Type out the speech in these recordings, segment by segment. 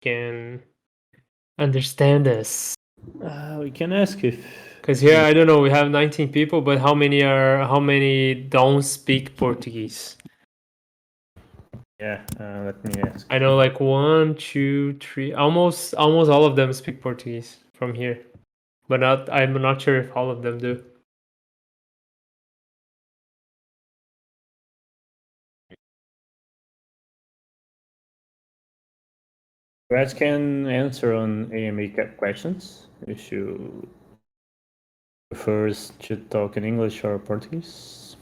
can understand us. We can ask if. Because here, I don't know, we have 19 people, but how many don't speak Portuguese? Yeah, let me ask. I know like 1, 2, 3, almost all of them speak Portuguese from here, but I'm not sure if all of them do. You guys can answer on AMA questions if you prefers to talk in English or Portuguese.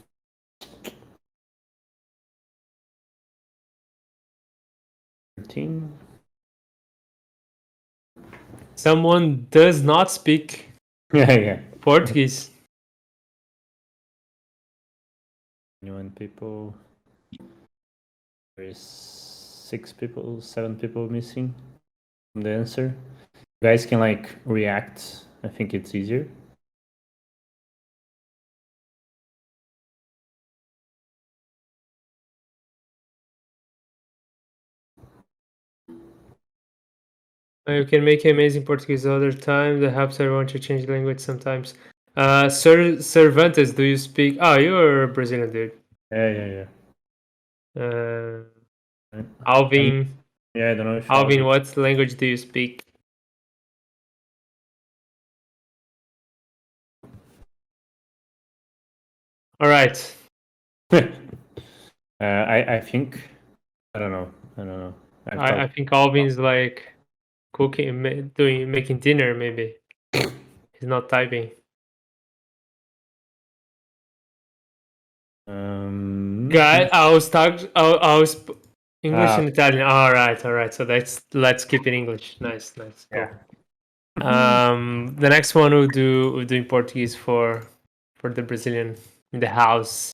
Team. Someone does not speak Yeah. Portuguese. 21 people. There's 7 people missing from the answer. You guys can like react. I think it's easier. You can make amazing Portuguese other time. That helps everyone to change language sometimes. Cervantes, do you speak? Oh, you're a Brazilian dude. Yeah. Alvin. Yeah, I don't know if Alvin, what language do you speak? All right. I think I don't know. I think Alvin's like cooking, making dinner. Maybe he's not typing. Guy, I was English and Italian. All right. So let's keep it English. Nice. Cool. The next one we'll do in Portuguese for the Brazilian in the house.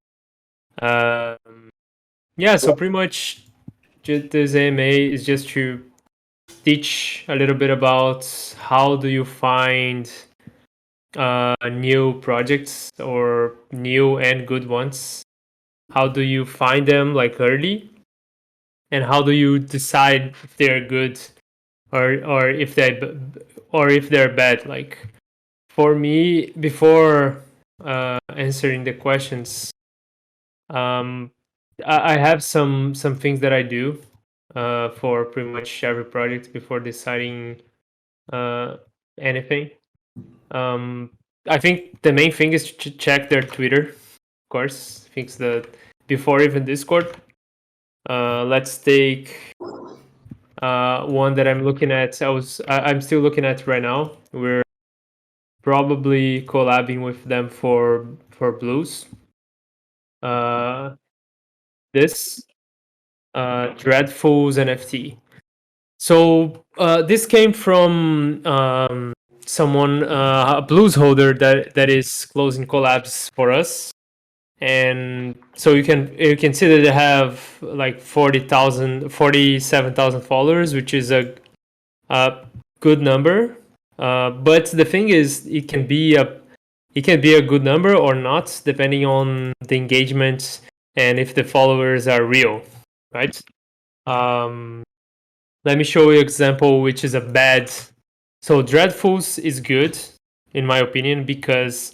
Yeah. So pretty much, this AMA is just to teach a little bit about how do you find new projects or new and good ones. How do you find them like early, and how do you decide if they're good or if they're bad? Like for me, before answering the questions, I have some things that I do for pretty much every project before deciding anything. I think the main thing is to check their Twitter, of course. I think that before even Discord. Let's take one that I'm looking at. I'm still looking at right now. We're probably collabing with them for blues. This Dreadful's NFT. So this came from someone, a blues holder that is closing collabs for us, and so you can see that they have like 47,000 followers, which is a good number. But the thing is, it can be a good number or not, depending on the engagement and if the followers are real, right? Let me show you an example which is a bad. So Dreadfuls is good, in my opinion, because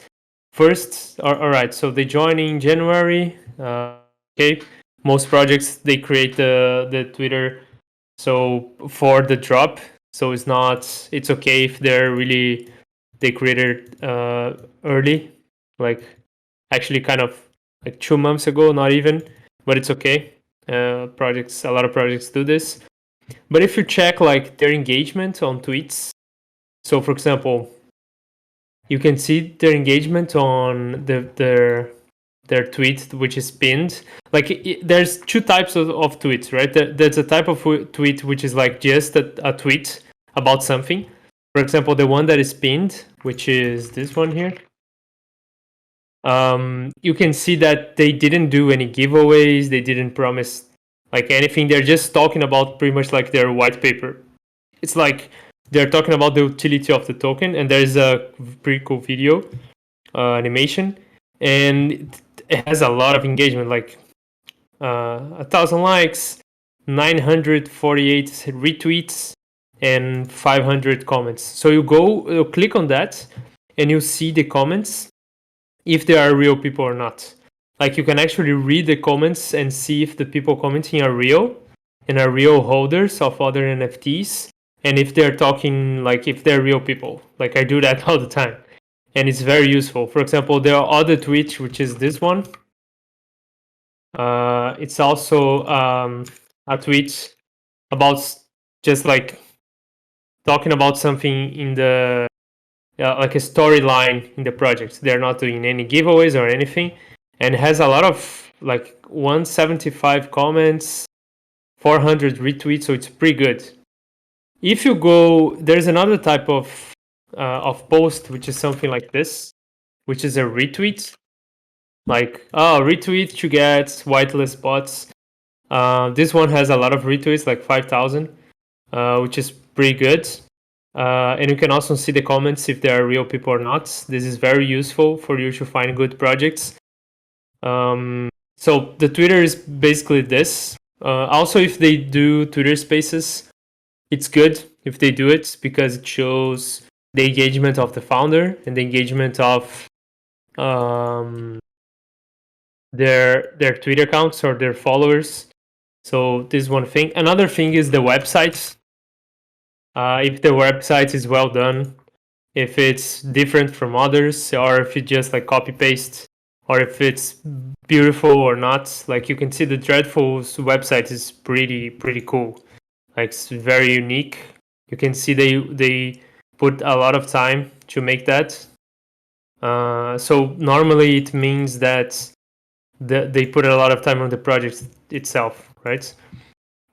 first, all right, so they join in January. Okay, most projects they create the Twitter so for the drop. So it's okay if they created early, like actually kind of like 2 months ago, not even, but it's okay. A lot of projects do this. But if you check like their engagement on tweets, so for example, you can see their engagement on their tweet, which is pinned. Like there's two types of tweets, right? There's a type of tweet which is like just a tweet about something. For example, the one that is pinned, which is this one here. You can see that they didn't do any giveaways. They didn't promise like anything. They're just talking about pretty much like their white paper. It's like they're talking about the utility of the token, and there's a pretty cool video animation, and it has a lot of engagement, like 1,000 likes, 948 retweets, and 500 comments. So you click on that, and you see the comments if they are real people or not. Like you can actually read the comments and see if the people commenting are real and are real holders of other NFTs, and if they're talking, like if they're real people. Like I do that all the time, and it's very useful. For example, there are other tweets, which is this one. It's also a tweet about just like talking about something in the like a storyline in the project. They're not doing any giveaways or anything, and has a lot of like 175 comments, 400 retweets, so it's pretty good. If you go, there's another type of post which is something like this, which is a retweet. Like, oh, retweet to get whitelist bots. This one has a lot of retweets, like 5,000, which is pretty good. And you can also see the comments if they are real people or not. This is very useful for you to find good projects. So the Twitter is basically this. Also, if they do Twitter Spaces, it's good if they do it because it shows the engagement of the founder and the engagement of um, their Twitter accounts or their followers. So this is one thing. Another thing is the website. If the website is well done, if it's different from others, or if it just like copy paste, or if it's beautiful or not. Like you can see the Dreadful's website is pretty cool. Like it's very unique. You can see they put a lot of time to make that. So normally it means that they put a lot of time on the project itself, right?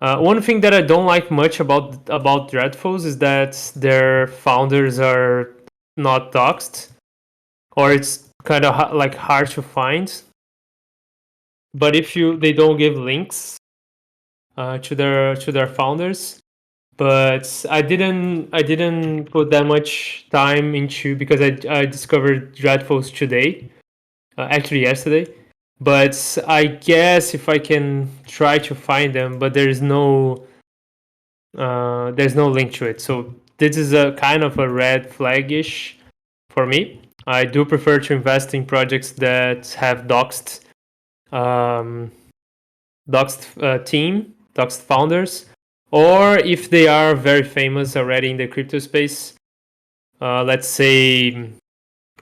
One thing that I don't like much about Dreadfuls is that their founders are not doxed, or it's kind of like hard to find. But if they don't give links to their founders. But I didn't put that much time into because I discovered Dreadfuls today, actually yesterday. But I guess if I can try to find them, but there's no link to it. So this is a kind of a red flagish for me. I do prefer to invest in projects that have um, doxed founders, or if they are very famous already in the crypto space. Let's say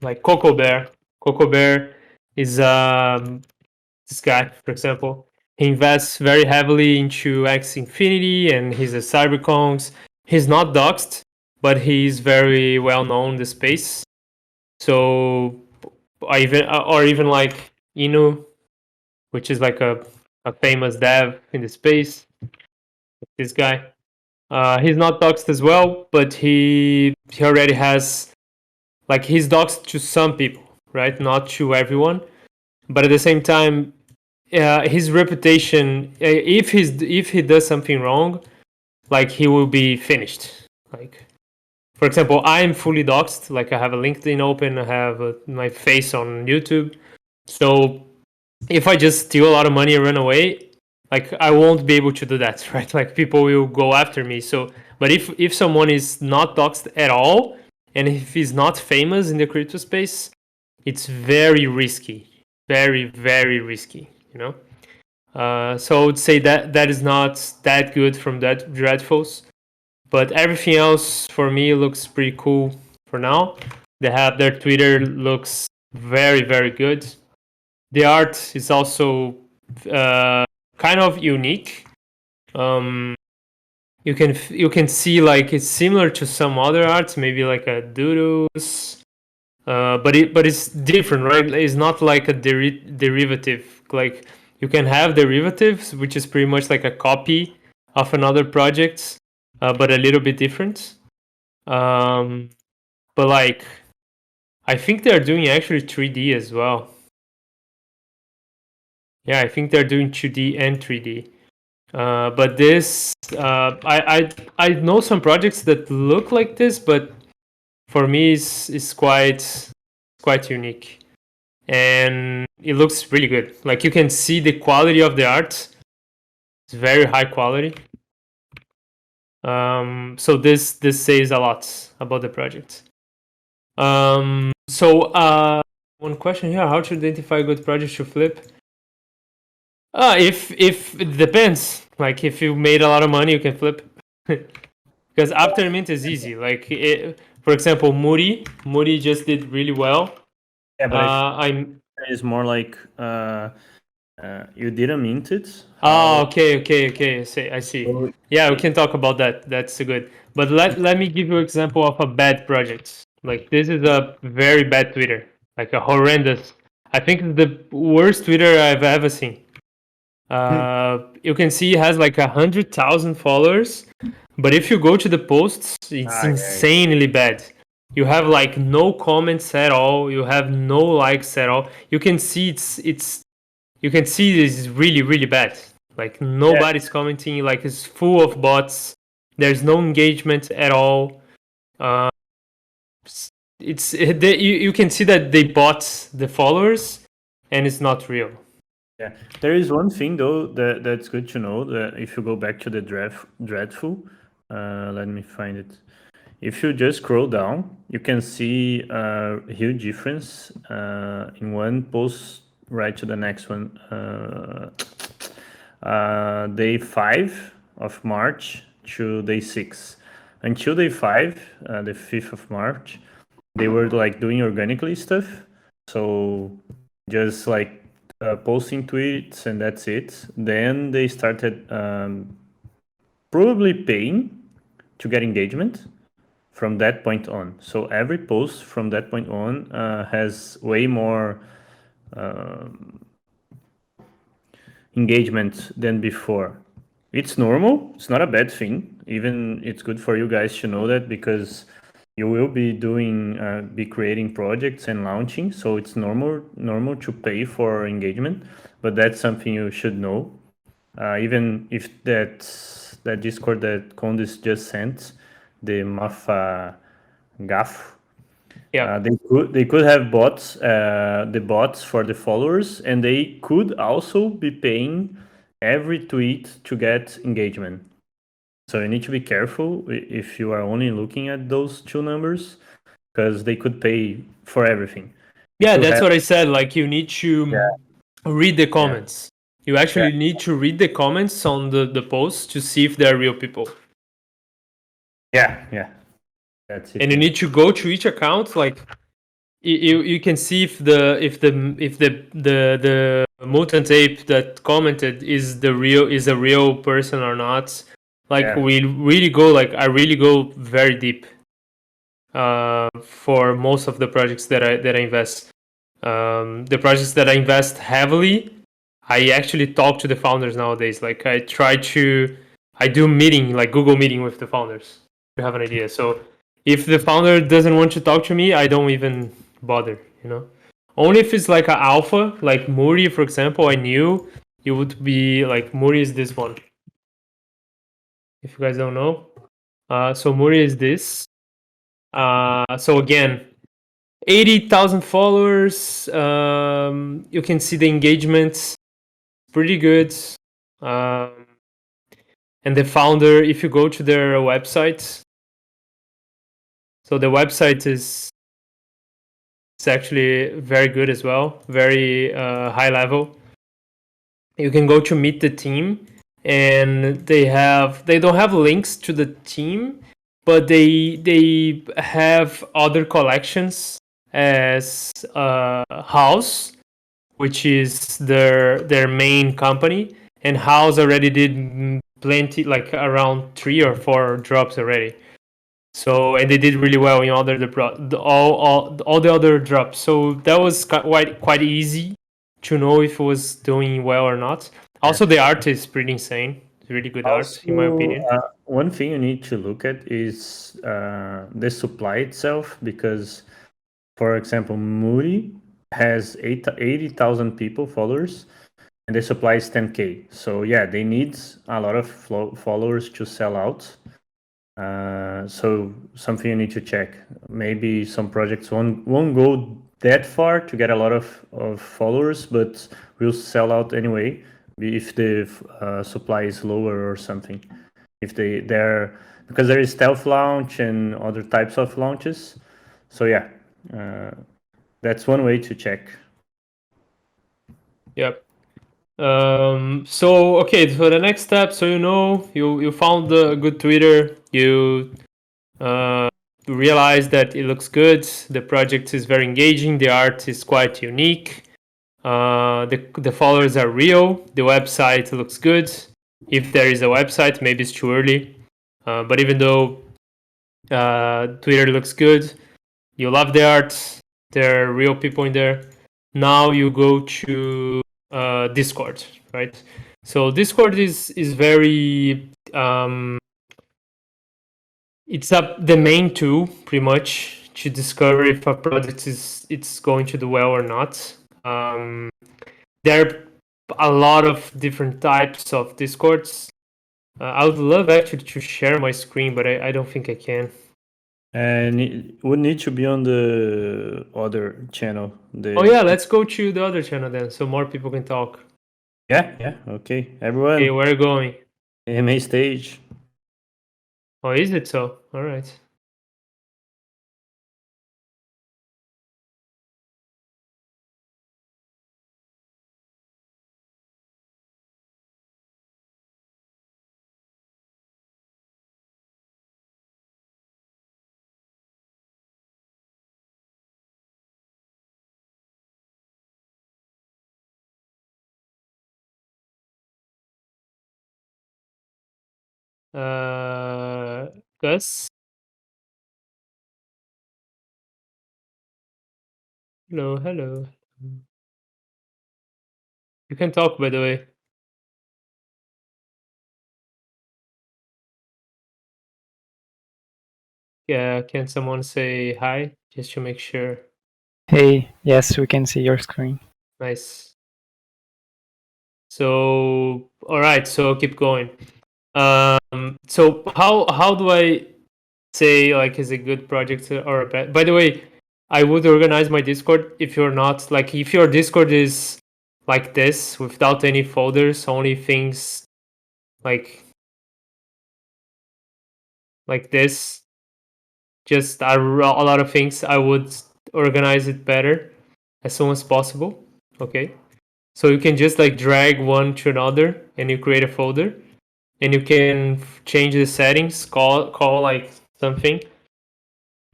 like Coco Bear. Coco Bear is this guy, for example. He invests very heavily into X Infinity and he's a Cyberkongs. He's not doxed, but he's very well known in the space. So even like Inu, which is like a famous dev in the space. This guy, he's not doxed as well, but he already has like he's doxed to some people, right? Not to everyone, but at the same time, his reputation, if he does something wrong, like he will be finished. Like for example, I am fully doxed. Like I have a LinkedIn open, I have my face on YouTube. So if I just steal a lot of money and run away, like I won't be able to do that, right? Like people will go after me. So, but if someone is not doxed at all, and if he's not famous in the crypto space, it's very risky, very risky. You know. So I would say that is not that good from that Dreadfuls, but everything else for me looks pretty cool for now. They have their Twitter looks very good. The art is also kind of unique. Um, you can see like it's similar to some other arts, maybe like a doodles, but it's different, right? It's not like a derivative. Like you can have derivatives, which is pretty much like a copy of another project, but a little bit different. Um, but like I think they're doing actually 3D as well. Yeah, I think they're doing 2D and 3D. But this, I know some projects that look like this, but for me, is quite unique, and it looks really good. Like you can see the quality of the art; it's very high quality. So this says a lot about the project. So one question here: how to identify good projects to flip? If it depends. Like if you made a lot of money, you can flip. Because after mint is easy. Like for example, Moody just did really well. Yeah, but I'm. it's more like you didn't mint it. Oh, How? okay. I see. Yeah, we can talk about that. That's good. But let me give you an example of a bad project. Like this is a very bad Twitter, like a horrendous. I think it's the worst Twitter I've ever seen. You can see it has like 100,000 followers, but if you go to the posts, it's Yeah. insanely bad. You have like no comments at all. You have no likes at all. You can see it's you can see this is really bad. Like nobody's commenting. Like it's full of bots. There's no engagement at all. Uh, you can see that they bought the followers, and it's not real. Yeah, there is one thing though that's good to know that if you go back to the dreadful, let me find it. If you just scroll down, you can see a huge difference in one post right to the next one. Day 5 of March to day 6. Until day 5, the 5th of March, they were like doing organically stuff. So just like posting tweets and that's it. Then they started probably paying to get engagement from that point on. So every post from that point on has way more engagement than before. It's normal. It's not a bad thing. Even it's good for you guys to know that because you will be be creating projects and launching. So it's normal to pay for engagement, but that's something you should know. Even if that Discord that Condis just sent, the Mafa Gaf, Yeah. they could have bots, the bots for the followers, and they could also be paying every tweet to get engagement. So you need to be careful if you are only looking at those two numbers, because they could pay for everything. If Yeah, you that's have, what I said. Like you need to read the yeah, comments. You actually need to read the comments on the posts to see if they're real people. yeah, that's it. And you need to go to each account. Like you can see if the mutant ape that commented is a real person or not. Like Yeah. we really go like I really go very deep for most of the projects that I invest. The projects that I invest heavily, I actually talk to the founders nowadays. Like I do meeting like Google meeting with the founders to have an idea. So if the founder doesn't want to talk to me, I don't even bother. Only if it's like an alpha, like Muri, for example. I knew it would be like Muri is this one. If you guys don't know, so Muri is this. So again, 80,000 followers. You can see the engagement, pretty good. Um, and the founder, if you go to their website, so the website is it's actually very good as well, very high level. You can go to meet the team, and they don't have links to the team, but they have other collections as House, which is their main company, and House already did plenty, like around 3 or 4 drops already. So and they did really well in all the other drops. So that was quite easy to know if it was doing well or not. Also, the art is pretty insane. It's really good art, in my Also, opinion. one thing you need to look at is the supply itself, because, for example, Moody has 80,000 people followers, and the supply is 10K. So yeah, they need a lot of followers to sell out. So something you need to check. Maybe some projects won't go that far to get a lot of followers, but will sell out anyway if the supply is lower or something. If because there is stealth launch and other types of launches. So yeah, that's one way to check. Yep. So okay, so the next step, so you found a good Twitter, you realize that it looks good, the project is very engaging, the art is quite unique, the followers are real, the website looks good. If there is a website, maybe it's too early, but even though Twitter looks good, you love the art, there are real people in there. Now you go to Discord, right? So Discord is very it's the main tool pretty much to discover if a product it's going to do well or not. There are a lot of different types of Discords. I would love actually to share my screen, but I don't think I can. And it would need to be on the other channel. Oh yeah, let's go to the other channel then, so more people can talk. Yeah, okay. Okay, Everyone, where are you going? AMA stage. Oh, is it so? All right. Gus, hello, hello. You can talk, by the way. Yeah, can someone say hi just to make sure? Hey, yes, we can see your screen. Nice. So, all right. So keep going. So how do I say like is a good project or a bad? By the way, I would organize my Discord if you're not like if your Discord is like this without any folders, only things like this, just a lot of things. I would organize it better as soon as possible. Okay, so you can just like drag one to another, and you create a folder, and you can change the settings. Call like something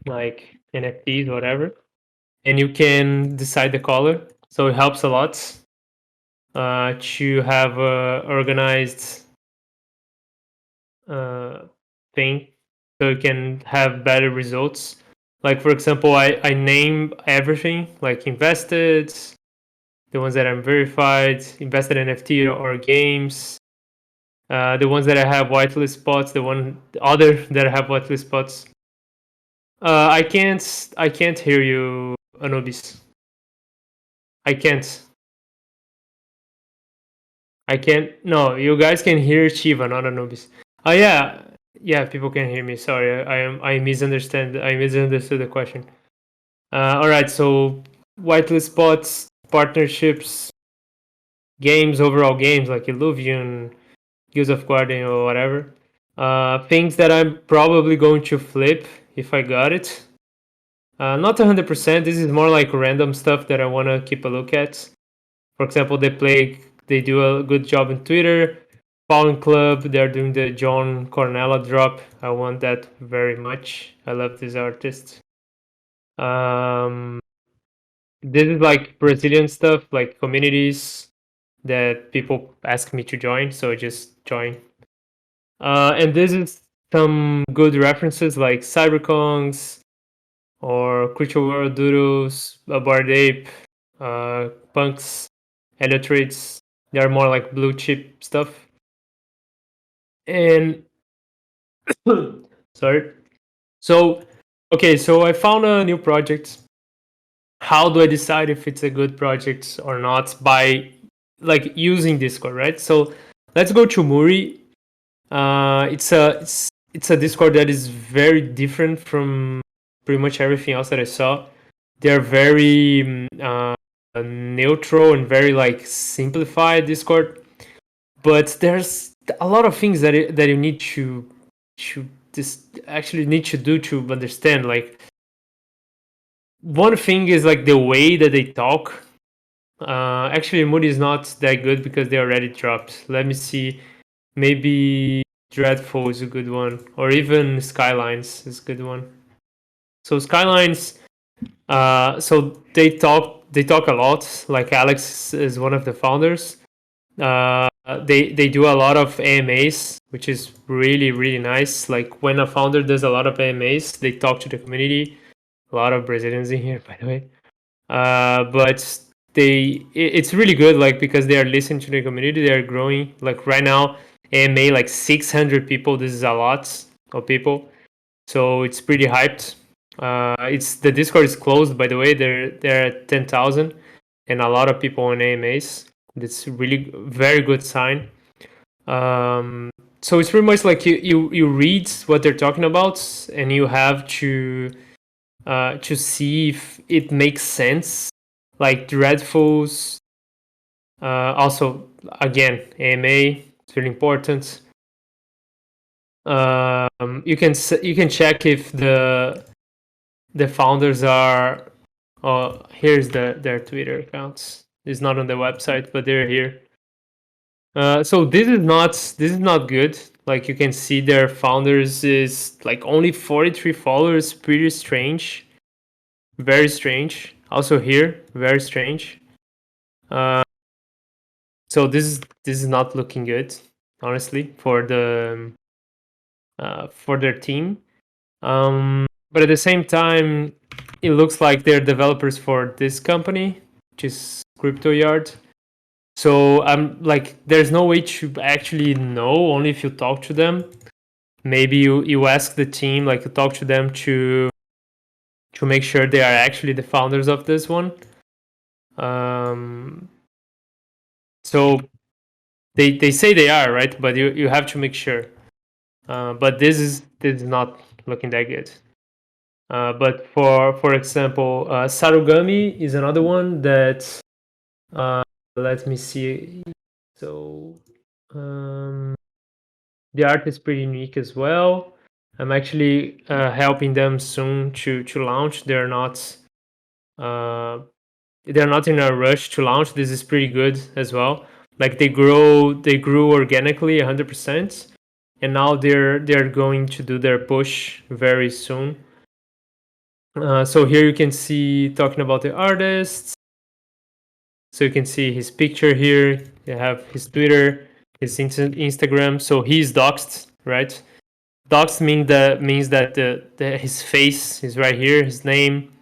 like NFTs, whatever, and you can decide the color. So it helps a lot to have a organized thing, so you can have better results. Like for example, I name everything like invested, the ones that I'm verified, invested NFT or games, the ones that I have whitelist spots, the other that I have whitelist spots. I can't hear you, Anubis. I can't. I can't. No, you guys can hear Shiva, not Anubis. Oh yeah. People can hear me. Sorry, I misunderstand. I misunderstood the question. All right. So whitelist spots, partnerships, games, overall games like Illuvian, Guilds of Guardian, or whatever. Things that I'm probably going to flip if I got it. Not 100%. This is more like random stuff that I want to keep a look at. For example, they do a good job in Twitter. Fallen Club, they're doing the John Cornella drop. I want that very much. I love this artist. Um, this is like Brazilian stuff, like communities that people ask me to join, so I just join. And this is some good references like Cyberkongs or Crucial World Doodles, Bored Ape, Punks, Heliotrates. They're more like blue chip stuff. And sorry. So okay, so I found a new project. How do I decide if it's a good project or not? By like using Discord, right? So let's go to Muri. It's a Discord that is very different from pretty much everything else that I saw. They're very neutral and very like simplified Discord, but there's a lot of things that you need to this actually need to do to understand. Like, one thing is like the way that they talk. Actually, Moody is not that good because they already dropped. Let me see. Maybe Dreadful is a good one, or even Skylines is a good one. So Skylines, so they talk a lot. Like Alex is one of the founders. They do a lot of AMAs, which is really nice. Like when a founder does a lot of AMAs, they talk to the community. A lot of Brazilians in here, by the way. But it's really good, like because they are listening to the community. They are growing. Like right now, AMA like 600 people. This is a lot of people, so it's pretty hyped. It's the Discord is closed, by the way. They're at 10,000, and a lot of people on AMAs. That's really very good sign. So it's pretty much like you read what they're talking about, and you have to see if it makes sense. Like Dreadfuls, also again AMA, it's really important. You can check if the founders are. Here's their Twitter accounts. It's not on the website, but they're here. So this is not good. Like you can see, their founders is like only 43 followers. Pretty strange. Very strange. Also here, very strange. So this is not looking good, honestly, for for their team. But at the same time, it looks like they're developers for this company, which is Crypto Yard. So I'm like, there's no way to actually know, only if you talk to them. Maybe you ask the team, like you talk to them to make sure they are actually the founders of this one. So they say they are, right, but you have to make sure. But this is not looking that good. But for example, Sarugami is another one that let me see. So the art is pretty unique as well. I'm actually helping them soon to launch. They're not in a rush to launch. This is pretty good as well. Like they grew organically 100%, and now they're going to do their push very soon. So here you can see talking about the artists. So you can see his picture here. You have his Twitter, his Instagram. So he's doxed, right? Doxed means that his face is right here, his name.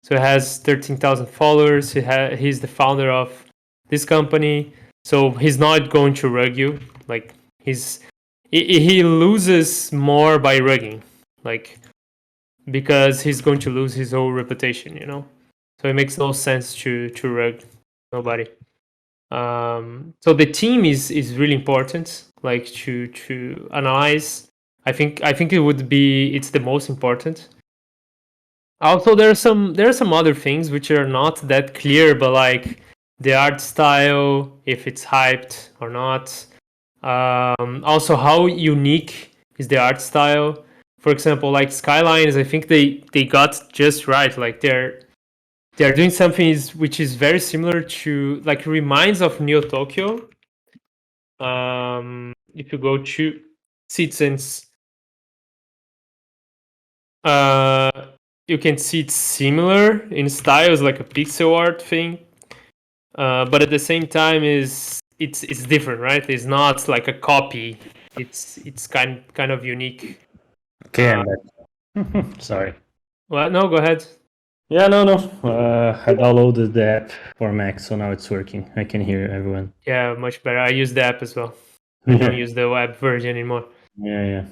So he has 13,000 followers. He's the founder of this company. So he's not going to rug you. Like he loses more by rugging, like because he's going to lose his whole reputation, you know. So it makes no sense to rug nobody. So the team is really important, like to analyze. I think it would be it's the most important. Also, there are some other things which are not that clear, but like the art style, if it's hyped or not. Also, how unique is the art style? For example, like Skylines, I think they got just right. Like they're doing something which is very similar to, like, reminds of Neo Tokyo. If you go to Citizens, you can see it's similar in style, it's like a pixel art thing, but at the same time it's different, right? It's not like a copy. It's kind of unique. Okay, I'm back. Sorry. Well, no, go ahead. Yeah, no. I downloaded the app for Mac, so now it's working. I can hear everyone. Yeah, much better. I use the app as well. I don't use the web version anymore. Yeah.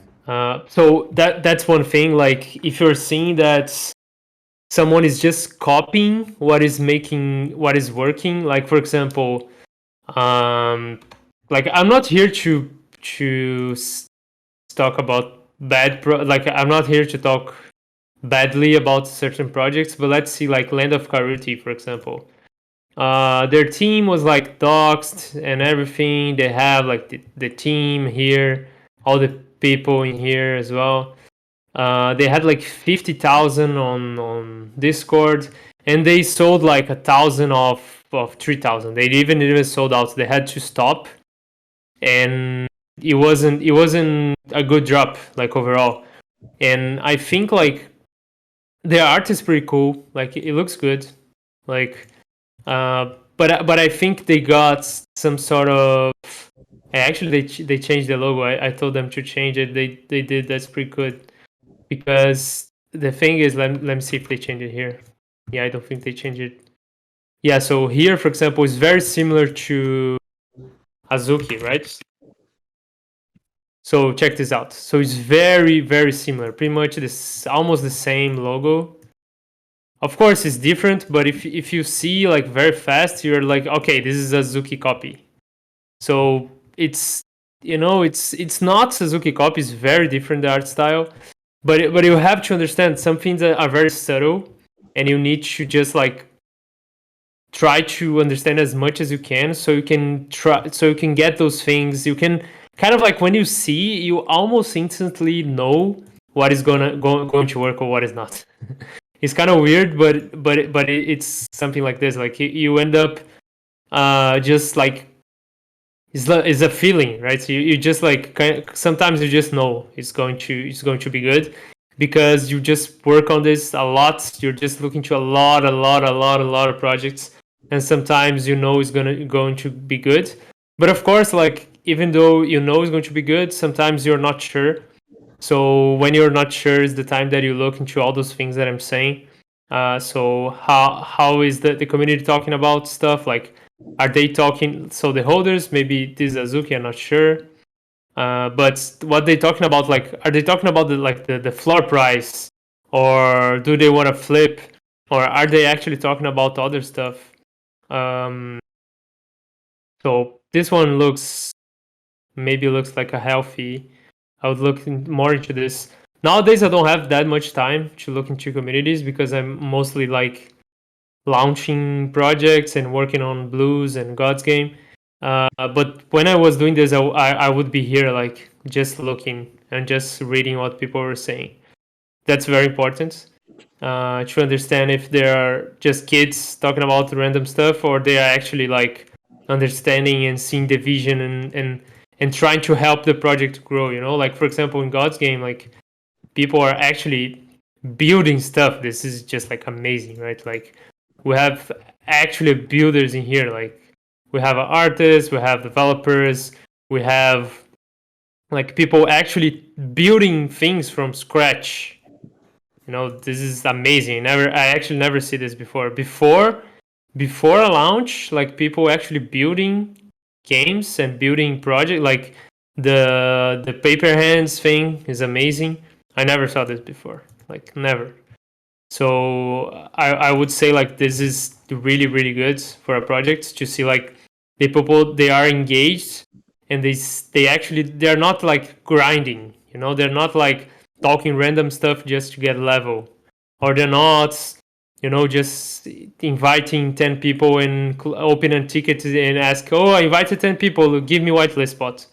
So that's one thing. Like if you're seeing that someone is just copying what is working, like for example, like I'm not here to talk about like I'm not here to talk badly about certain projects, but let's see, like Land of Karuti, for example. Their team was like doxed and everything. They have like the team here, all the people in here as well. They had like 50,000 on Discord, and they sold like 1,000 of 3,000. They even sold out. They had to stop, and it wasn't a good drop like overall. And I think like the art is pretty cool. Like it looks good. Like but I think they got some sort of. Actually, they changed the logo. I told them to change it. They did. That's pretty good. Because the thing is, let me see if they change it here. Yeah, I don't think they change it. Yeah, so here, for example, is very similar to Azuki, right? So check this out. So it's very, very similar. Pretty much this, almost the same logo. Of course, it's different, but if you see like very fast, you're like, okay, this is a Azuki copy. So it's it's not Suzuki copy. It's very different, the art style. But you have to understand some things that are very subtle, and you need to just like try to understand as much as you can, so you can get those things. You can kind of like when you see, you almost instantly know what is going to work or what is not. It's kind of weird, but it's something like this. Like you end up just like it's a feeling, right? So you just like sometimes you just know it's going to be good because you just work on this a lot. You're just looking to a lot of projects, and sometimes it's going to be good. But of course, like even though it's going to be good, sometimes you're not sure. So when you're not sure is the time that you look into all those things that I'm saying. So how is the community talking about stuff? Like, are they talking? So the holders, maybe this is Azuki, I'm not sure. But what they talking about? Like, are they talking about the floor price, or do they want to flip, or are they actually talking about other stuff? So this one looks like a healthy. I would look more into this. Nowadays, I don't have that much time to look into communities because I'm mostly like launching projects and working on Blues and GodsGame. But when I was doing this, I would be here like just looking and just reading what people were saying. That's very important to understand if they are just kids talking about random stuff or they are actually like understanding and seeing the vision and trying to help the project grow. Like for example in GodsGame, like people are actually building stuff. This is just like amazing, right? Like we have actually builders in here. Like we have artists, we have developers, we have like people actually building things from scratch. This is amazing. I actually never see this before. Before a launch, like people actually building games and building project. Like the paper hands thing is amazing. I never saw this before. Like never. So I would say like this is really really good for a project to see like the people they are engaged and they're not like grinding. They're not like talking random stuff just to get level, or they're not just inviting 10 people and open a ticket and ask, oh, I invited 10 people, give me whitelist spot.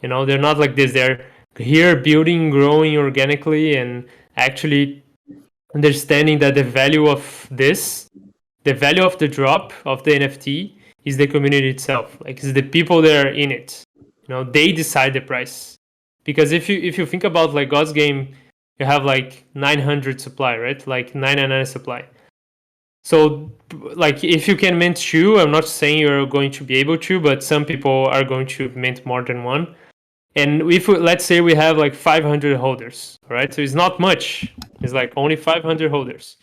They're not like this. They're here building, growing organically, and actually understanding that the value of the value of the drop of the NFT is the community itself. Like it's the people that are in it. They decide the price. Because if you think about like GodsGame, you have like 900 supply, right? Like 999 supply. So like if you can mint two, I'm not saying you're going to be able to, but some people are going to mint more than one. And let's say we have like 500 holders, right? So it's not much. It's like only 500 holders.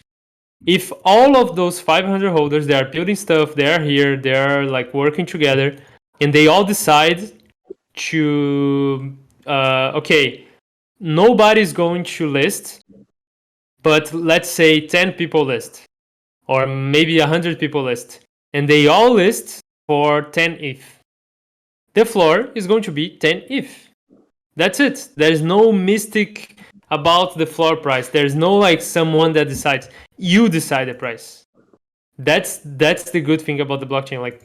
If all of those 500 holders, they are building stuff, they are here, they are like working together, and they all decide to, okay, nobody's going to list, but let's say 10 people list, or maybe 100 people list, and they all list for 10 ETH. The floor is going to be 10 ETH. That's it. There's no mystic about the floor price. There's no like someone that decides. You decide the price. That's the good thing about the blockchain. Like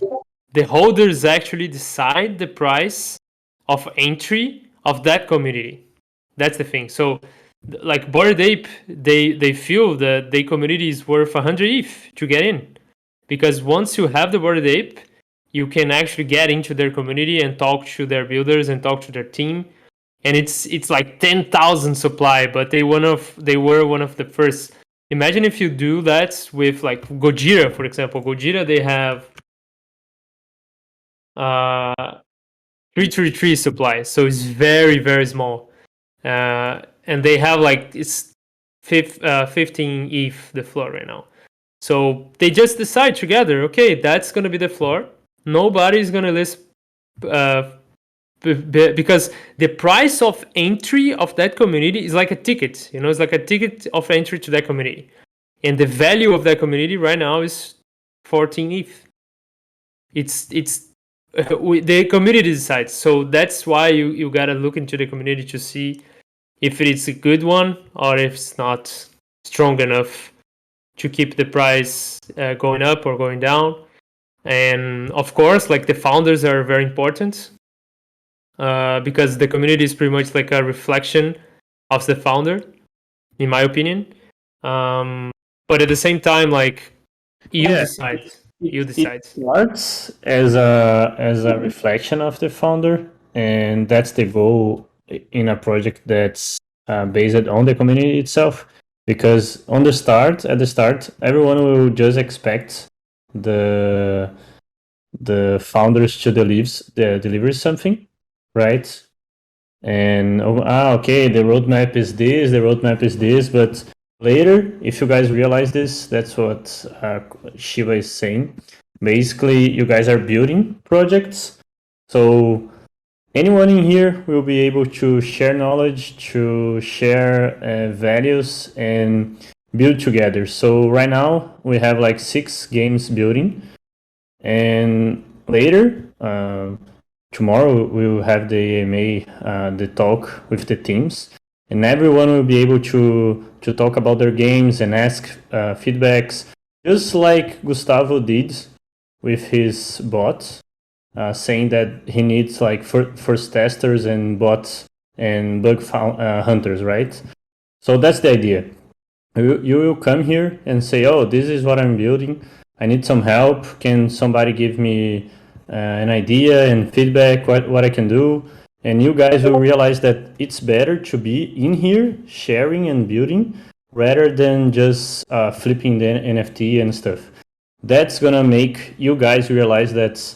the holders actually decide the price of entry of that community. That's the thing. So like Bored Ape, they feel that their community is worth 100 ETH to get in, because once you have the Bored Ape, you can actually get into their community and talk to their builders and talk to their team, and it's like 10,000 supply, but they were one of the first. Imagine if you do that with like Gojira, for example. Gojira, they have 333 supply, so it's very very small, and they have like it's 15 ETH the floor right now. So they just decide together, okay, that's gonna be the floor. Nobody's gonna list because the price of entry of that community is like a ticket. It's like a ticket of entry to that community, and the value of that community right now is 14 ETH. It's the community decides. So that's why you gotta look into the community to see if it's a good one or if it's not strong enough to keep the price going up or going down. And of course, like the founders are very important, because the community is pretty much like a reflection of the founder, in my opinion. But at the same time, like you decide. You decide. It starts as a reflection of the founder, and that's the goal in a project that's based on the community itself. Because at the start, everyone will just expect the founders to deliver something, right? And okay, the roadmap is this, but later, if you guys realize this, that's what Shiva is saying. Basically, you guys are building projects, so anyone in here will be able to share knowledge, to share values, and build together. So right now we have like 6 games building, and later, tomorrow we will have the AMA, the talk with the teams, and everyone will be able to talk about their games and ask feedbacks, just like Gustavo did with his bot, saying that he needs like first testers and bots and bug hunters, right? So that's the idea. You will come here and say, oh, this is what I'm building. I need some help. Can somebody give me an idea and feedback what I can do? And you guys will realize that it's better to be in here sharing and building rather than just flipping the NFT and stuff. That's gonna make you guys realize that's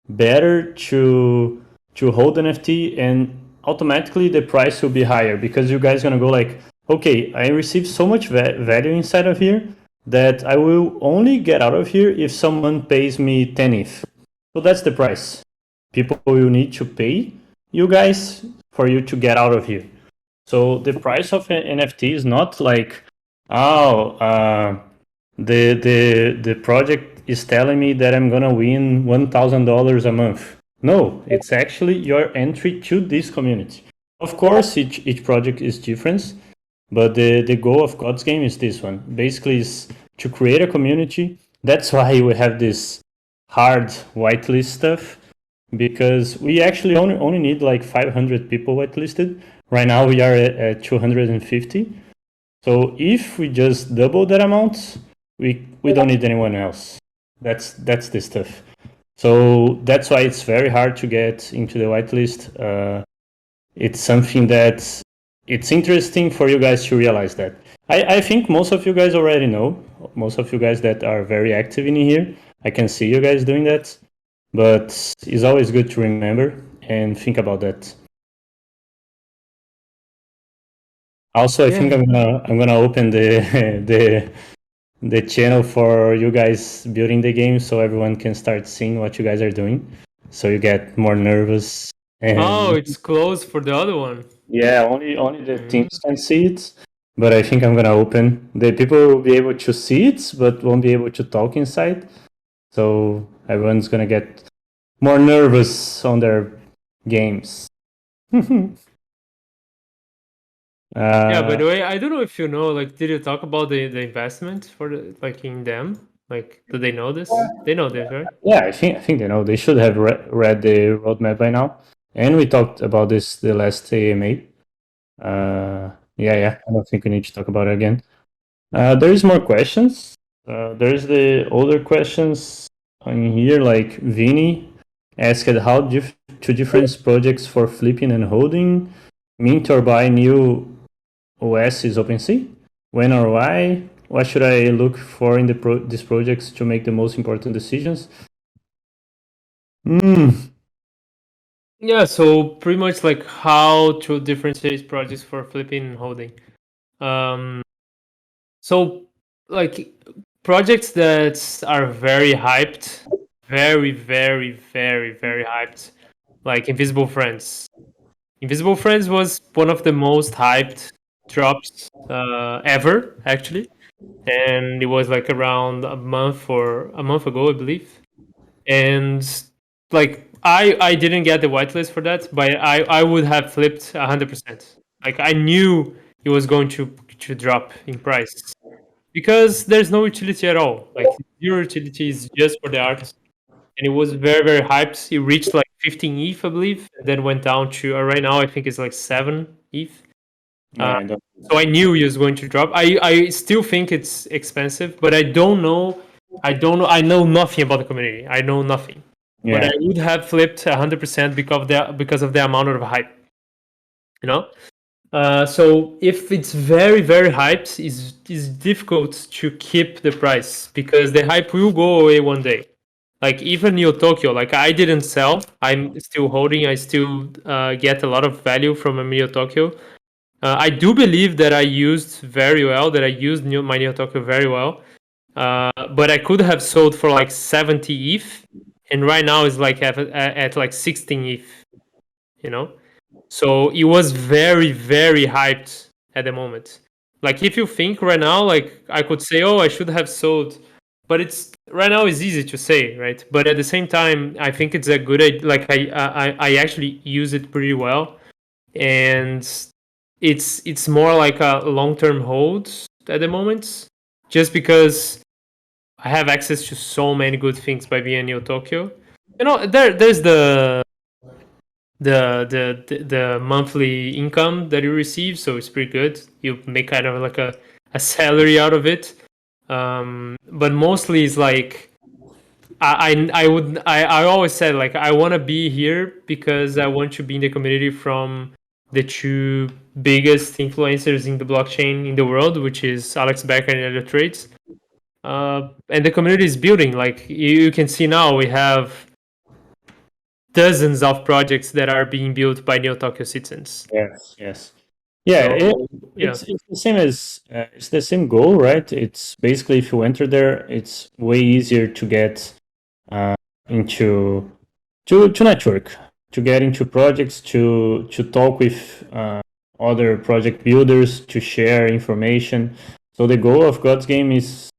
better to hold NFT, and automatically the price will be higher because you guys gonna go like, okay, I received so much value inside of here that I will only get out of here if someone pays me 10 ETH. So that's the price. People will need to pay you guys for you to get out of here. So the price of an NFT is not like, the project is telling me that I'm gonna win $1,000 a month. No, it's actually your entry to this community. Of course, each project is different, but the goal of GodsGame is this one. Basically, is to create a community. That's why we have this hard whitelist stuff, because we actually only need like 500 people whitelisted. Right now we are at 250. So if we just double that amount, we don't need anyone else. That's the stuff. So that's why it's very hard to get into the whitelist. It's something that it's interesting for you guys to realize that. I think most of you guys already know. Most of you guys that are very active in here, I can see you guys doing that. But it's always good to remember and think about that. Also, I think I'm gonna open the channel for you guys building the game, so everyone can start seeing what you guys are doing. So you get more nervous. And it's closed for the other one. yeah, only the teams can see it. But I think I'm gonna open. The people will be able to see it, but won't be able to talk inside. So everyone's gonna get more nervous on their games. Yeah, by the way, I don't know if you know, like, did you talk about the investment for the, like, in them? Like, do they know this? They know this, right? Yeah, I think they know. They should have read the roadmap by now. And we talked about this the last AMA. Yeah. I don't think we need to talk about it again. There is more questions. There's the older questions in here, like Vinny asked how two different projects for flipping and holding mint or buy new OS is OpenSea? When or why? What should I look for in these projects to make the most important decisions? Yeah, so pretty much like how to differentiate projects for flipping and holding. So like projects that are very hyped, very, very, very, very hyped, like Invisible Friends. Invisible Friends was one of the most hyped drops ever, actually, and it was like around a month ago, I believe. And like I didn't get the whitelist for that, but I would have flipped 100%. Like I knew it was going to drop in price because there's no utility at all. Like zero utility is just for the art, and it was very very hyped. It reached like 15 ETH, I believe, and then went down to right now I think it's like 7 ETH. Yeah, I don't. So I knew it was going to drop. I still think it's expensive, but I don't know. I don't know. I know nothing about the community. I know nothing. But I Yeah, would have flipped 100% because of the amount of hype. You know. So if it's very very hyped, is difficult to keep the price because the hype will go away one day. Like even Neo Tokyo, like I didn't sell. I'm still holding. I still get a lot of value from a Neo Tokyo. I do believe that I used very well. That I used my Neo Tokyo very well. But I could have sold for like 70 ETH, and right now it's like at like 16 ETH. You know. So it was very, very hyped at the moment. Like if you think right now, like I could say, oh, I should have sold, but it's right now is easy to say, right? But at the same time, I think it's a good idea. Like I actually use it pretty well, and it's more like a long term hold at the moment, just because I have access to so many good things by being in Tokyo. You know, there's the monthly income that you receive, so it's pretty good. You make kind of like a salary out of it. But mostly it's like I always said like I want to be here because I want to be in the community from the two biggest influencers in the blockchain in the world, which is Alex Becker and Elliot Trades. And the community is building. Like you can see now, we have dozens of projects that are being built by Neo Tokyo citizens. yes. Yeah, So yeah, it's the same as it's the same goal, right? It's basically if you enter there, it's way easier to get into to network, to get into projects, to talk with other project builders, to share information. So the goal of God's Game is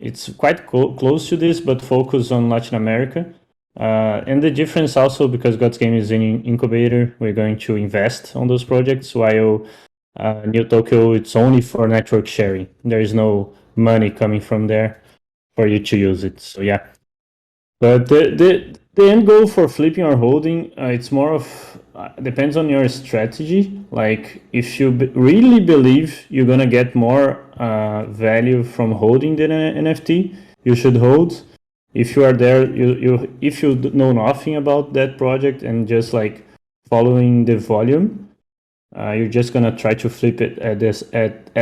it's quite close to this, but focus on Latin America. And the difference also because God's Game is an incubator, we're going to invest on those projects, while New Tokyo it's only for network sharing. There is no money coming from there for you to use it. So yeah, but the end goal for flipping or holding, it's more of depends on your strategy. Like if you really believe you're gonna get more value from holding the NFT, you should hold. If you are there, if you know nothing about that project and just like following the volume, you're just gonna try to flip it at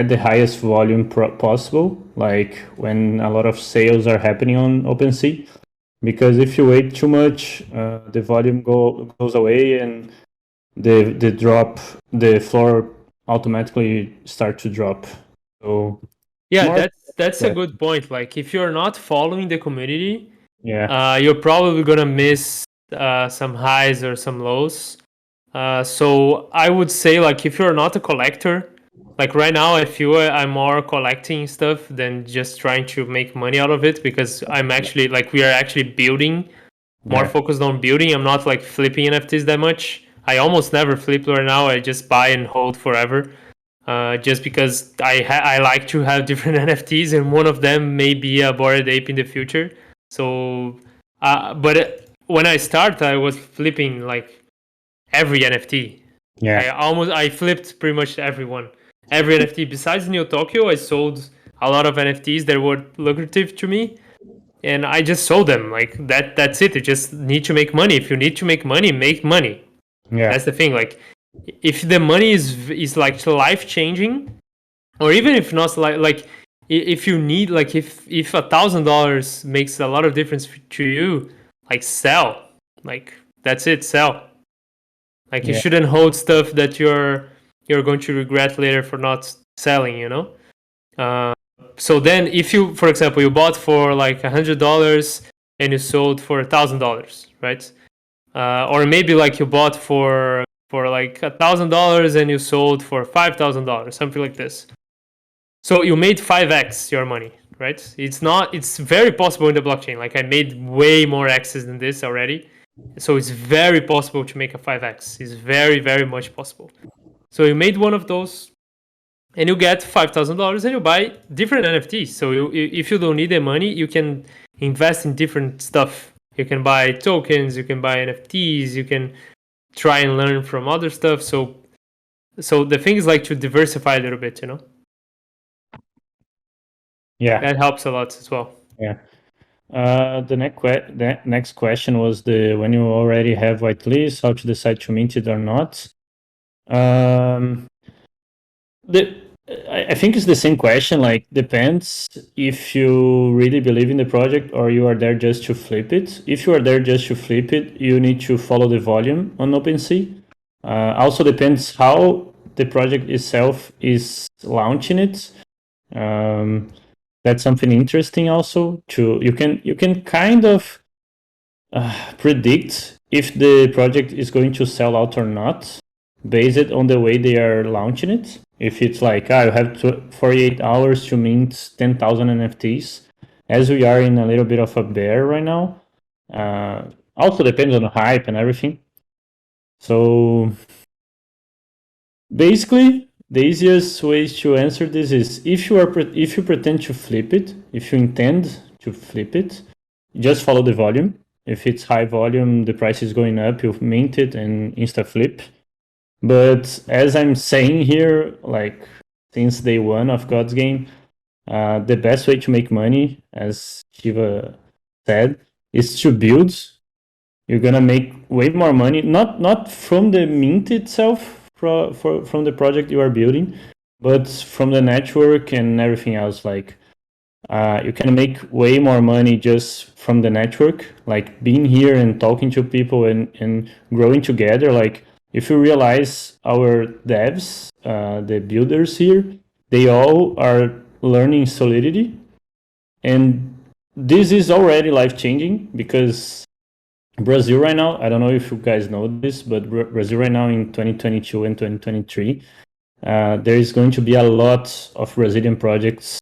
the highest volume possible, like when a lot of sales are happening on OpenSea. Because if you wait too much, the volume goes away and the floor automatically start to drop. So yeah, more, that's a good point. Like if you're not following the community, yeah, you're probably gonna miss some highs or some lows. So I would say like if you're not a collector, like right now I feel I'm more collecting stuff than just trying to make money out of it because I'm actually like we are actually building, more yeah, focused on building. I'm not like flipping NFTs that much. I almost never flip right now. I just buy and hold forever. Just because I like to have different NFTs, and one of them may be a Bored Ape in the future. So, when I start, I was flipping like every NFT. yeah, I flipped pretty much everyone, every NFT besides Neo Tokyo. I sold a lot of NFTs that were lucrative to me, and I just sold them. Like that's it. You just need to make money. If you need to make money, make money. Yeah. That's the thing. Like, if the money is like life changing, or even if not, like if you need, like, if $1,000 makes a lot of difference to you, like, sell. Like, that's it. Sell. Like, you Yeah. shouldn't hold stuff that you're going to regret later for not selling. So then, if you, for example, you bought for like $100 and you sold for $1,000, right? Or maybe like you bought for like $1,000 and you sold for $5,000, something like this. So you made 5x your money, right? It's very possible in the blockchain. Like, I made way more x's than this already. So it's very possible to make a 5x. It's very, very much possible. So you made one of those and you get $5,000 and you buy different NFTs. So if you don't need the money, you can invest in different stuff. You can buy tokens, you can buy NFTs, you can try and learn from other stuff. So the thing is, like, to diversify a little bit, Yeah. That helps a lot as well. Yeah. The next question was when you already have whitelist, how to decide to mint it or not. I think it's the same question. Like, depends if you really believe in the project or you are there just to flip it. If you are there just to flip it, you need to follow the volume on OpenSea. Also depends how the project itself is launching it. That's something interesting also. You can kind of predict if the project is going to sell out or not based on the way they are launching it. If it's like, you have 48 hours to mint 10,000 NFTs, as we are in a little bit of a bear right now. Also depends on the hype and everything. So basically, the easiest way to answer this is if you pretend to flip it, if you intend to flip it, just follow the volume. If it's high volume, the price is going up, you mint it and insta flip. But as I'm saying here, like, since day one of GodsGame, the best way to make money, as Shiva said, is to build. You're gonna make way more money, not from the mint itself, from the project you are building, but from the network and everything else. Like, you can make way more money just from the network, like being here and talking to people and growing together. Like, if you realize our devs, the builders here, they all are learning Solidity. And this is already life-changing because Brazil right now, I don't know if you guys know this, but Brazil right now in 2022 and 2023, there is going to be a lot of Brazilian projects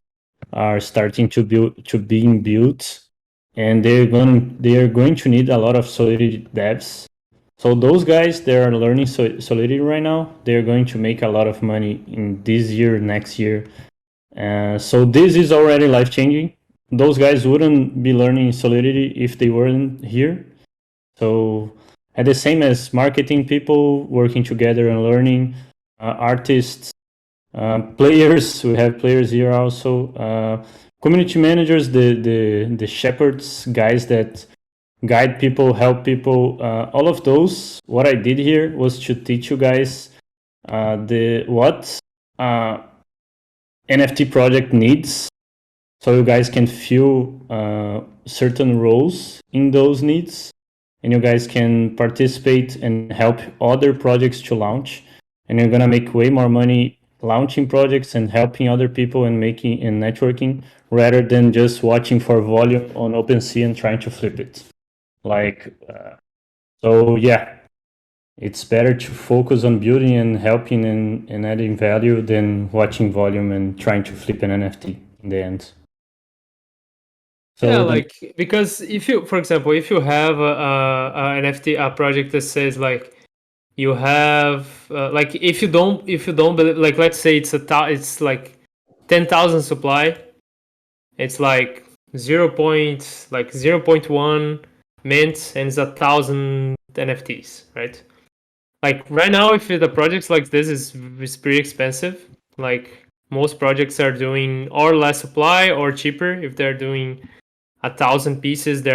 are starting to being built, and they are going to need a lot of Solidity devs. So those guys, they are learning Solidity right now. They are going to make a lot of money in this year, next year. So this is already life changing. Those guys wouldn't be learning Solidity if they weren't here. So at the same as marketing people working together and learning, artists, players, we have players here also, community managers, the shepherds, guys that guide people, help people, all of those. What I did here was to teach you guys what NFT project needs, so you guys can fill certain roles in those needs, and you guys can participate and help other projects to launch. And you're gonna make way more money launching projects and helping other people and making and networking, rather than just watching for volume on OpenSea and trying to flip it. Like, so yeah, it's better to focus on building and helping and adding value than watching volume and trying to flip an NFT in the end. So yeah, like, because if you, for example, if you have an NFT, a project that says, like, you have like, if you don't believe, like, let's say it's like 10,000 supply, it's like 0.1 mint, and it's 1,000 NFTs, right? Like, right now, if the projects like this is pretty expensive, Like most projects are doing or less supply or cheaper. If they're doing 1,000 pieces,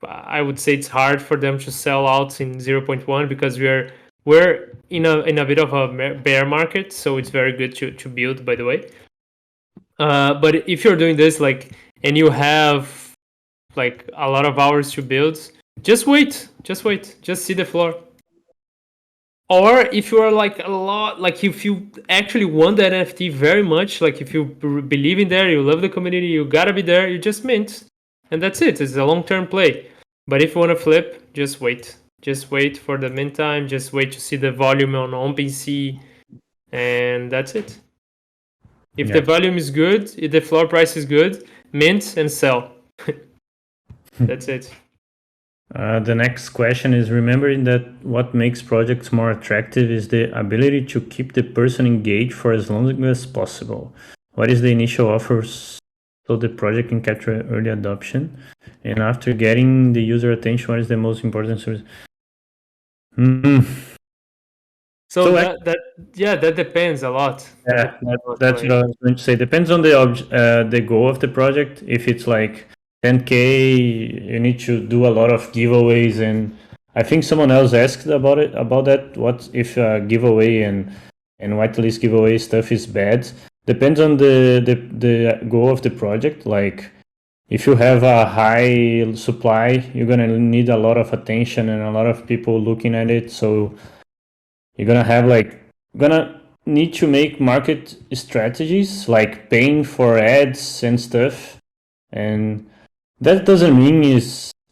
I would say it's hard for them to sell out in 0.1 because we're in a bit of a bear market, so it's very good to build, by the way. But if you're doing this and you have like a lot of hours to build, just wait, just see the floor. Or if you are if you actually want that NFT very much, like if you believe in there, you love the community, you gotta be there, you just mint, and that's it. It's a long-term play. But if you want to flip, just wait. Just wait for the mint time. Just wait to see the volume on OpenSea, and that's it. If the volume is good, if the floor price is good, mint and sell. That's it. The next question is remembering that what makes projects more attractive is the ability to keep the person engaged for as long as possible. What is the initial offers so the project can capture early adoption? And after getting the user attention, what is the most important service? So that depends a lot. Yeah, that's what I was going to say. Depends on the goal of the project. If it's like 10K, you need to do a lot of giveaways, and I think someone else asked about that. What if giveaway and whitelist giveaway stuff is bad? Depends on the goal of the project. Like if you have a high supply, you're gonna need a lot of attention and a lot of people looking at it. So you're gonna need to make market strategies like paying for ads and stuff, and that doesn't mean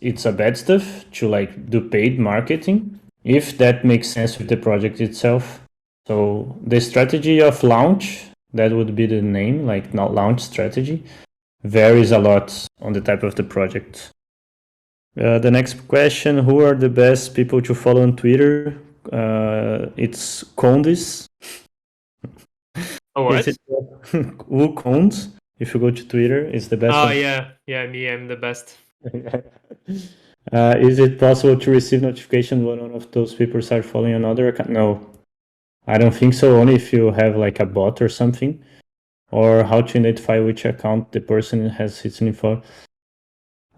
it's a bad stuff to like do paid marketing if that makes sense with the project itself. So the strategy of launch, that would be the name, like not launch strategy, varies a lot on the type of the project. The next question: who are the best people to follow on Twitter? It's Condis. Oh, what? Who Conds? If you go to Twitter, it's the best. Oh yeah, me. I'm the best. Is it possible to receive notification when one of those people start following another account? No, I don't think so. Only if you have like a bot or something, or how to identify which account the person has its info.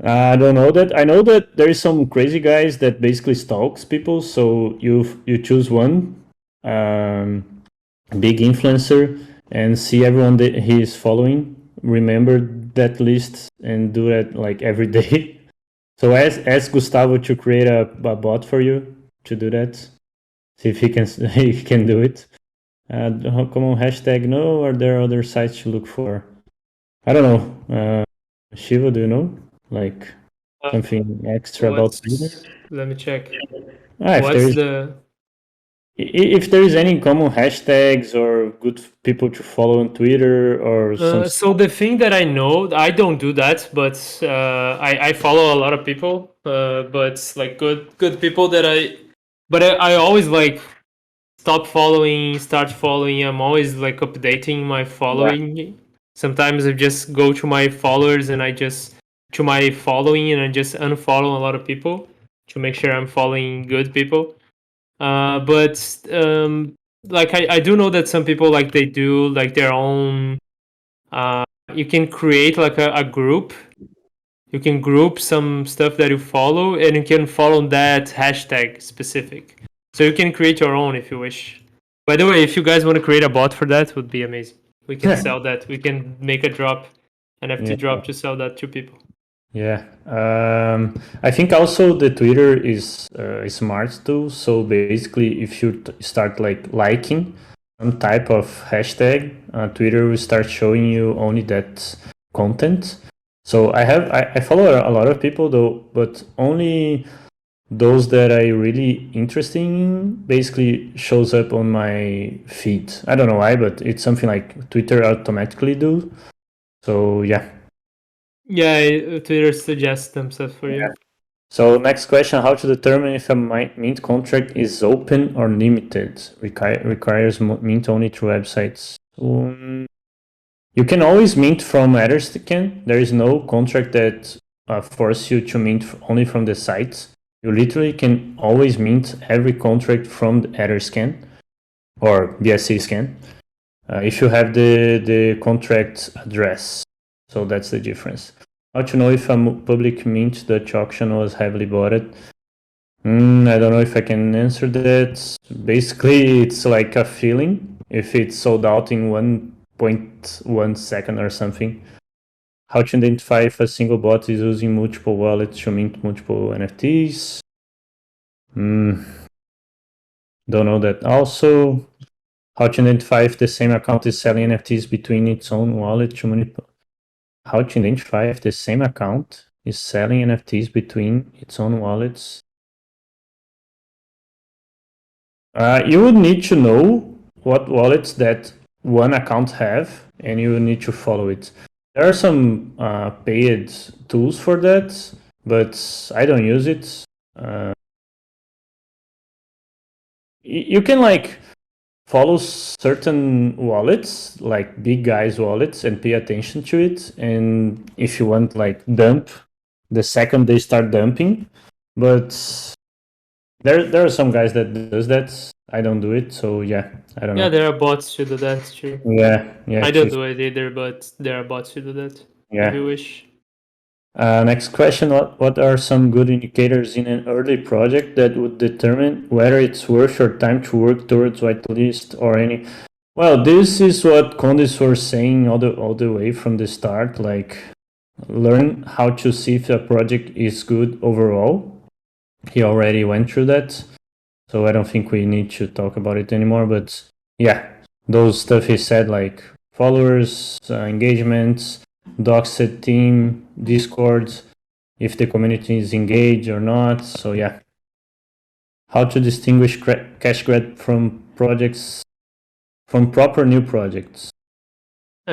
I don't know that. I know that there is some crazy guys that basically stalks people. So you choose one big influencer and see everyone that he is following. Remember that list and do that like every day. So ask Gustavo to create a bot for you to do that. See if he can do it. Common hashtag no. Are there other sites to look for? I don't know. Shiva, do you know? Like something extra about Twitter? Let me check. If there is any common hashtags or good people to follow on Twitter or so the thing that I know, I don't do that, but I follow a lot of people, but like good people that I always like start following. I'm always like updating my following. Yeah. Sometimes I just go to my followers and I just unfollow a lot of people to make sure I'm following good people. But like I do know that some people like they do like their own. You can create like a group. You can group some stuff that you follow, and you can follow that hashtag specific. So you can create your own if you wish. By the way, if you guys want to create a bot for that, would be amazing. We can sell that. We can make a drop, an NFT drop to sell that to people. Yeah, I think also the Twitter is a smart tool. So basically, if you start liking some type of hashtag, Twitter will start showing you only that content. So I follow a lot of people though, but only those that I really interested in basically shows up on my feed. I don't know why, but it's something like Twitter automatically do. So yeah. Yeah, Twitter suggests themselves for you. So next question, how to determine if a mint contract is open or limited? Requires mint only through websites. You can always mint from Etherscan. There is no contract that force you to mint only from the sites. You literally can always mint every contract from the Etherscan or BSC scan. if you have the contract address. So that's the difference. How to know if a public mint Dutch auction was heavily bought? I don't know if I can answer that. Basically, it's like a feeling. If it's sold out in 1.1 second or something. How to identify if a single bot is using multiple wallets to mint multiple NFTs? Don't know that also. How to identify if the same account is selling NFTs between its own wallet to manipulate? How to identify if the same account is selling NFTs between its own wallets? You would need to know what wallets that one account have, and you need to follow it. There are some paid tools for that, but I don't use it. You can like follow certain wallets, like big guys wallets, and pay attention to it. And if you want, like dump the second they start dumping, but there are some guys that does that. I don't do it, so yeah, I don't know. Yeah, there are bots to do that too. Yeah. I don't do it either, but there are bots to do that. Yeah. If you wish. Next question: What are some good indicators in an early project that would determine whether it's worth your time to work towards whitelist or any? Well, this is what Condis was saying all the way from the start. Like, learn how to see if a project is good overall. He already went through that, so I don't think we need to talk about it anymore. But yeah, those stuff he said, like followers, engagements, doxed team, Discord, if the community is engaged or not. So yeah, how to distinguish cash grab from projects, from proper new projects.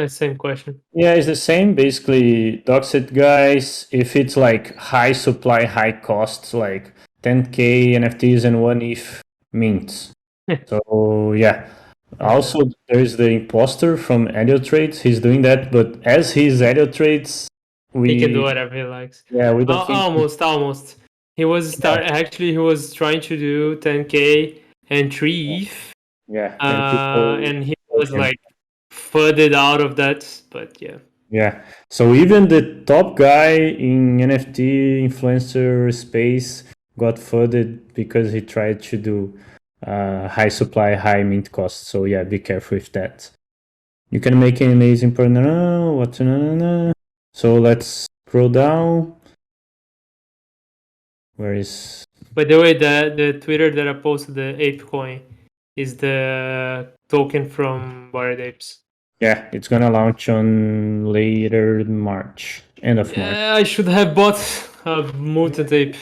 Same question. Yeah, it's the same. Basically, doxed guys, if it's like high supply, high costs, like 10k NFTs and one ETH mints. So yeah. Also, there is the imposter from Elliot Trades. He's doing that, but as he's Elliot Trades, He can do whatever he likes. Yeah, we don't think Almost. He was actually he was trying to do 10k and 3 ETH. Yeah, And he was like flooded out of that, but yeah. Yeah. So even the top guy in NFT influencer space got flooded because he tried to do high supply, high mint cost. So yeah, be careful with that. You can make an amazing partner. What's So let's scroll down. Where is? By the way, the Twitter that I posted, the ape coin, is the token from Bored Apes. Yeah, it's gonna launch on later March, end of March. I should have bought a mutant ape.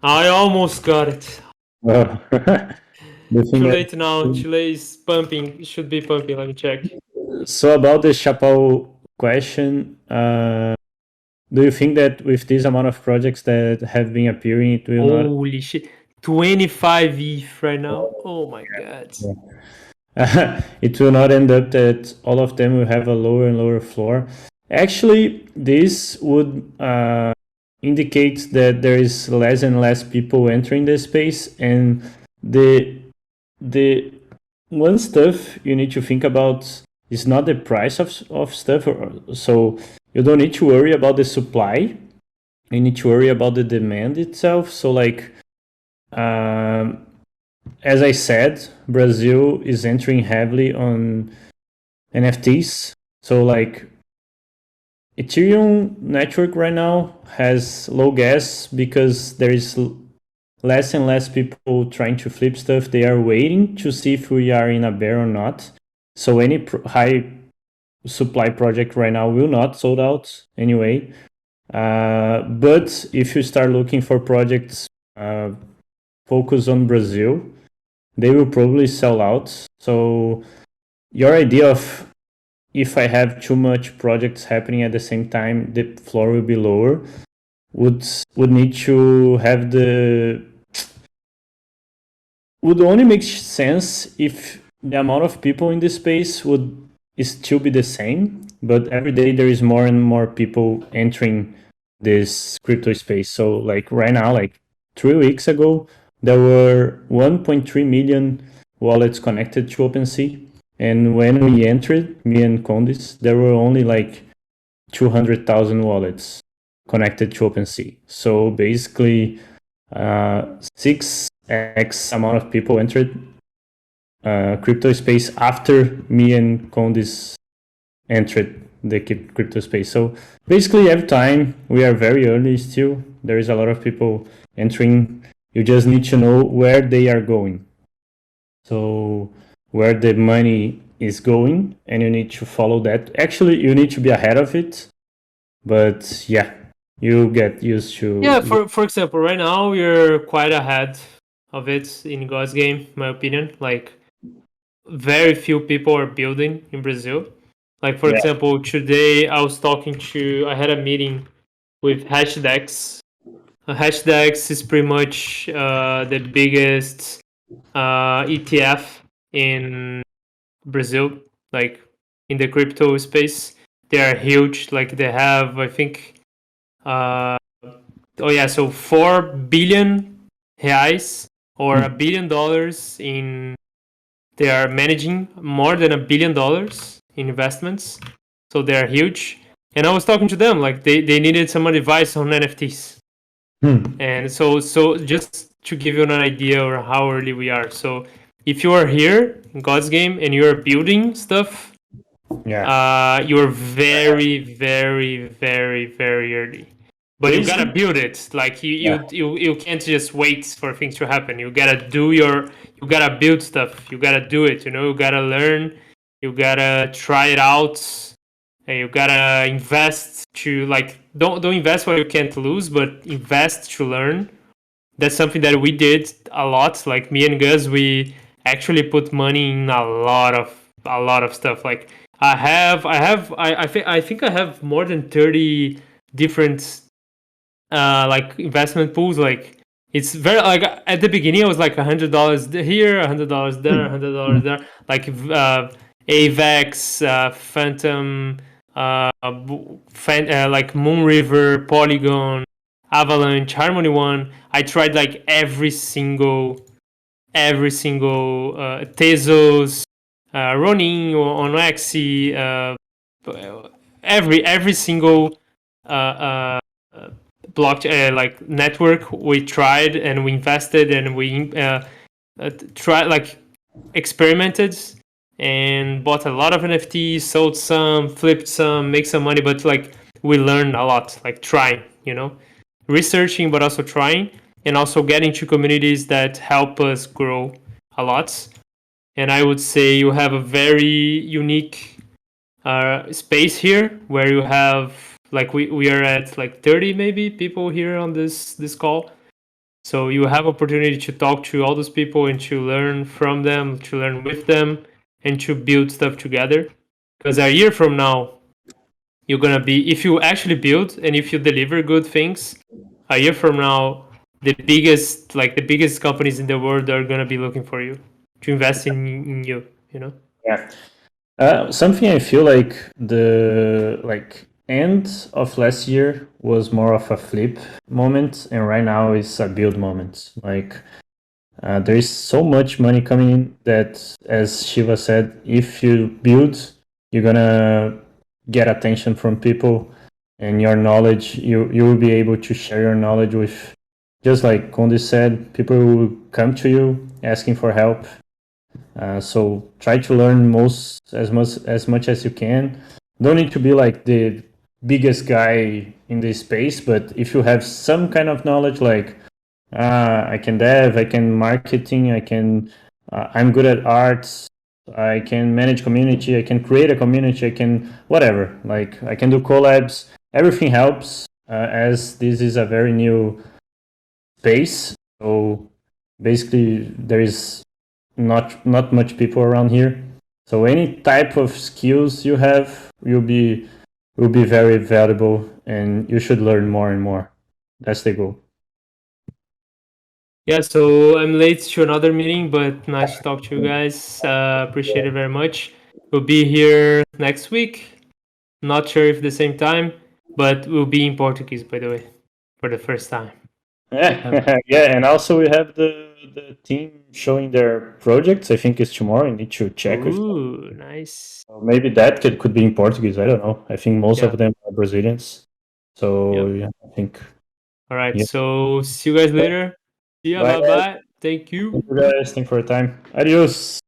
I almost got it. Well, Too late now. Too late is pumping. It should be pumping. Let me check. So about the Chappelle question, do you think that with this amount of projects that have been appearing, it will not? Holy shit! 25 ETH right now. Oh my god. It will not end up that all of them will have a lower and lower floor. Actually, this would indicate that there is less and less people entering the space, and the one stuff you need to think about is not the price of stuff. So you don't need to worry about the supply. You need to worry about the demand itself. So like, as I said, Brazil is entering heavily on NFTs. So like, Ethereum network right now has low gas because there is less and less people trying to flip stuff. They are waiting to see if we are in a bear or not. So any high supply project right now will not sold out anyway. But if you start looking for projects focused on Brazil, they will probably sell out. So your idea of if I have too much projects happening at the same time, the floor will be lower, would need to have would only make sense if the amount of people in this space would still be the same, but every day there is more and more people entering this crypto space. So like right now, like 3 weeks ago, there were 1.3 million wallets connected to OpenSea. And when we entered, me and Condis, there were only like 200,000 wallets connected to OpenSea. So basically, 6x amount of people entered crypto space after me and Condis entered the crypto space. So basically, every time we are very early still, there is a lot of people entering. You just need to know where they are going. So where the money is going, and you need to follow that. Actually, you need to be ahead of it. But yeah, you get used to. Yeah, for example, right now we're quite ahead of it in GodsGame, in my opinion. Like, very few people are building in Brazil. Like, for example, today I had a meeting with Hashdex. Hashdex is pretty much the biggest ETF in Brazil, like in the crypto space. They are huge. Like, they have, I think, so 4 billion reais or $1 billion in. They are managing more than $1 billion in investments, so they are huge. And I was talking to them, like they needed some advice on NFTs. And so just to give you an idea or how early we are. So if you are here in God's Game and you are building stuff, you are very, very, very, very early. But you gotta build it. Like you can't just wait for things to happen. You gotta you gotta build stuff. You gotta do it. You gotta learn. You gotta try it out. And you gotta invest to, like, don't invest what you can't lose, but invest to learn. That's something that we did a lot. Like, me and Gus, we actually put money in a lot of stuff. Like, I think I have more than 30 different like investment pools. Like, it's very, like, at the beginning I was like $100 here, $100 there, $100 there. Like, Avex, Phantom, like Moon River, Polygon, Avalanche, Harmony One. I tried like every single Tezos, Ronin on Axie, every single blockchain, like, network we tried, and we invested, and we tried, like, experimented and bought a lot of NFTs, sold some, flipped some, make some money. But, like, we learned a lot, like, trying, researching, but also trying, and also getting to communities that help us grow a lot. And I would say you have a very unique space here, where you have, like, we are at like 30 maybe people here on this call. So you have opportunity to talk to all those people and to learn from them, to learn with them, and to build stuff together. Because a year from now, you're gonna be, if you actually build and if you deliver good things, a year from now, the biggest companies in the world are gonna be looking for you to invest in you. Yeah. Something I feel like the end of last year was more of a flip moment, and right now it's a build moment. Like, there is so much money coming in that, as Shiva said, if you build, you're gonna get attention from people, and your knowledge, you will be able to share your knowledge with, just like Conde said, people will come to you asking for help. So try to learn as much as you can. Don't need to be like the biggest guy in this space, but if you have some kind of knowledge, like I can dev, I can marketing, I'm good at arts, I can manage community, I can create a community, I can whatever. Like, I can do collabs. Everything helps, as this is a very new space. So basically, there is not much people around here. So any type of skills you have will be very valuable, and you should learn more and more. That's the goal. Yeah, so I'm late to another meeting, but nice to talk to you guys. Appreciate it very much. We'll be here next week. Not sure if the same time, but we'll be in Portuguese, by the way, for the first time. Yeah, and also we have the team showing their projects. I think it's tomorrow. I need to check with them. Ooh, nice. Maybe that could be in Portuguese. I don't know. I think most Yeah. of them are Brazilians. So Yep. yeah, I think. All right. Yeah. So see you guys later. See ya. Bye, Bye guys. bye. Thank you. Thank you guys. Thank you for your time. Adios.